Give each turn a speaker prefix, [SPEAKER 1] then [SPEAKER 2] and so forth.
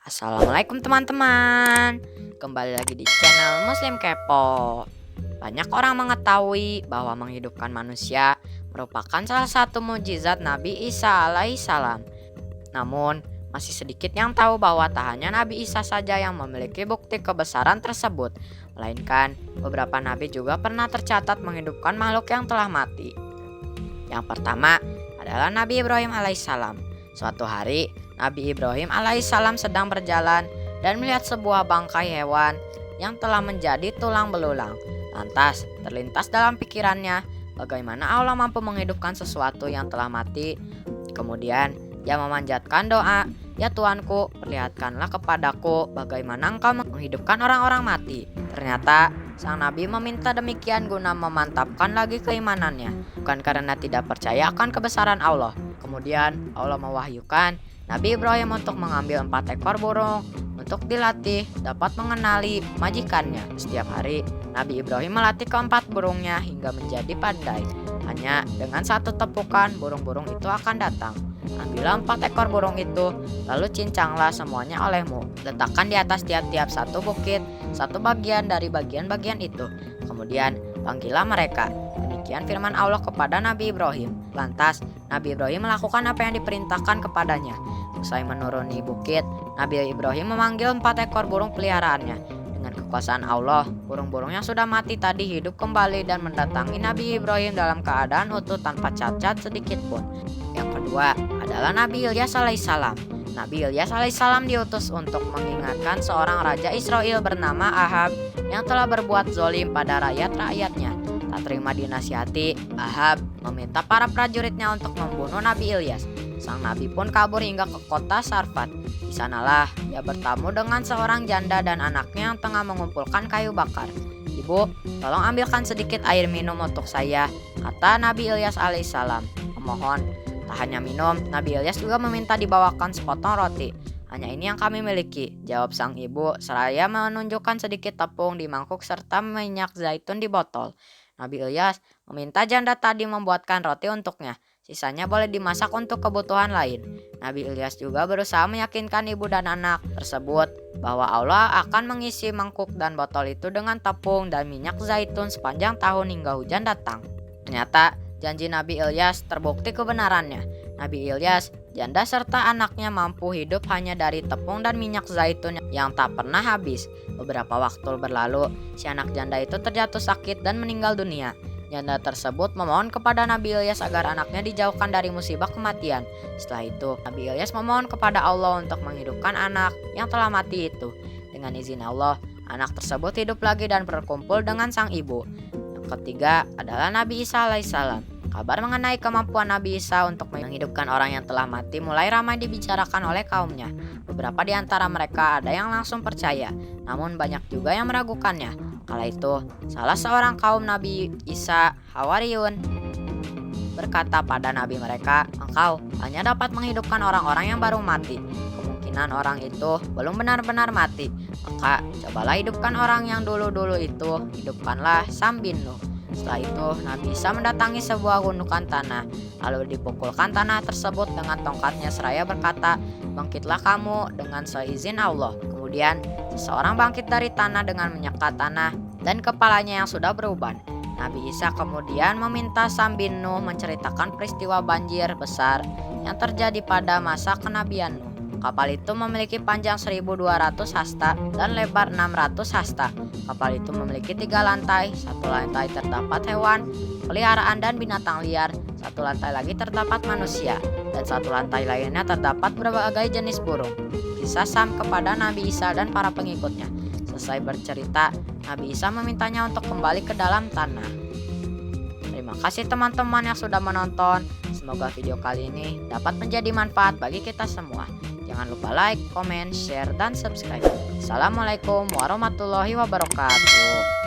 [SPEAKER 1] Assalamualaikum teman-teman. Kembali lagi di channel Muslim Kepo. Banyak orang mengetahui bahwa menghidupkan manusia merupakan salah satu mukjizat Nabi Isa alaihissalam. Namun, masih sedikit yang tahu bahwa tak hanya Nabi Isa saja yang memiliki bukti kebesaran tersebut, melainkan beberapa nabi juga pernah tercatat menghidupkan makhluk yang telah mati. Yang pertama adalah Nabi Ibrahim alaihissalam. Suatu hari, Nabi Ibrahim alaihissalam sedang berjalan dan melihat sebuah bangkai hewan yang telah menjadi tulang belulang. Lantas, terlintas dalam pikirannya bagaimana Allah mampu menghidupkan sesuatu yang telah mati. Kemudian, ia memanjatkan doa, "Ya Tuanku, perlihatkanlah kepadaku bagaimana Engkau menghidupkan orang-orang mati." Ternyata, sang Nabi meminta demikian guna memantapkan lagi keimanannya, bukan karena tidak percaya akan kebesaran Allah. Kemudian, Allah mewahyukan Nabi Ibrahim untuk mengambil 4 ekor burung untuk dilatih dapat mengenali majikannya. Setiap hari, Nabi Ibrahim melatih keempat burungnya hingga menjadi pandai. Hanya dengan satu tepukan, burung-burung itu akan datang. Ambillah 4 ekor burung itu, lalu cincanglah semuanya olehmu. Letakkan di atas tiap-tiap satu bukit, satu bagian dari bagian-bagian itu. Kemudian, panggillah mereka. Demikian firman Allah kepada Nabi Ibrahim. Lantas, Nabi Ibrahim melakukan apa yang diperintahkan kepadanya. Usai menuruni bukit, Nabi Ibrahim memanggil 4 ekor burung peliharaannya. Dengan kekuasaan Allah, burung-burung yang sudah mati tadi hidup kembali dan mendatangi Nabi Ibrahim dalam keadaan utuh tanpa cacat sedikit pun. Yang kedua adalah Nabi Ilyas alaihissalam. Nabi Ilyas alaihissalam diutus untuk mengingatkan seorang raja Israel bernama Ahab yang telah berbuat zolim pada rakyat-rakyatnya. Tak terima dinasihati, Ahab meminta para prajuritnya untuk membunuh Nabi Ilyas. Sang nabi pun kabur hingga ke kota Sarfat. Di sanalah ia bertemu dengan seorang janda dan anaknya yang tengah mengumpulkan kayu bakar. "Ibu, tolong ambilkan sedikit air minum untuk saya," kata Nabi Ilyas alaihissalam. "Memohon." Tak hanya minum, Nabi Ilyas juga meminta dibawakan sepotong roti. "Hanya ini yang kami miliki," jawab sang ibu seraya menunjukkan sedikit tepung di mangkuk serta minyak zaitun di botol. Nabi Ilyas meminta janda tadi membuatkan roti untuknya. Sisanya boleh dimasak untuk kebutuhan lain. Nabi Ilyas juga berusaha meyakinkan ibu dan anak tersebut bahwa Allah akan mengisi mangkuk dan botol itu dengan tepung dan minyak zaitun sepanjang tahun hingga hujan datang. Ternyata janji Nabi Ilyas terbukti kebenarannya. Nabi Ilyas, janda serta anaknya mampu hidup hanya dari tepung dan minyak zaitun yang tak pernah habis. Beberapa waktu berlalu, si anak janda itu terjatuh sakit dan meninggal dunia. Janda tersebut memohon kepada Nabi Ilyas agar anaknya dijauhkan dari musibah kematian. Setelah itu, Nabi Ilyas memohon kepada Allah untuk menghidupkan anak yang telah mati itu. Dengan izin Allah, anak tersebut hidup lagi dan berkumpul dengan sang ibu. Yang ketiga adalah Nabi Isa alaihissalam. Kabar mengenai kemampuan Nabi Isa untuk menghidupkan orang yang telah mati mulai ramai dibicarakan oleh kaumnya. Beberapa di antara mereka ada yang langsung percaya, namun banyak juga yang meragukannya. Kala itu, salah seorang kaum Nabi Isa, Hawariyun, berkata pada nabi mereka, "Engkau hanya dapat menghidupkan orang-orang yang baru mati. Kemungkinan orang itu belum benar-benar mati. Maka cobalah hidupkan orang yang dulu-dulu itu, hidupkanlah Sam bin Nuh." Setelah itu, Nabi Isa mendatangi sebuah gundukan tanah, lalu dipukulkan tanah tersebut dengan tongkatnya seraya berkata, "Bangkitlah kamu dengan seizin Allah." Kemudian, seseorang bangkit dari tanah dengan menyekat tanah dan kepalanya yang sudah beruban. Nabi Isa kemudian meminta Sam bin Nuh menceritakan peristiwa banjir besar yang terjadi pada masa kenabian Nuh. Kapal itu memiliki panjang 1.200 hasta dan lebar 600 hasta. Kapal itu memiliki 3 lantai. Satu lantai terdapat hewan peliharaan dan binatang liar. Satu lantai lagi terdapat manusia. Dan satu lantai lainnya terdapat berbagai jenis burung. Kisah Sam kepada Nabi Isa dan para pengikutnya. Selesai bercerita, Nabi Isa memintanya untuk kembali ke dalam tanah. Terima kasih teman-teman yang sudah menonton. Semoga video kali ini dapat menjadi manfaat bagi kita semua. Jangan lupa like, komen, share, dan subscribe. Assalamualaikum warahmatullahi wabarakatuh.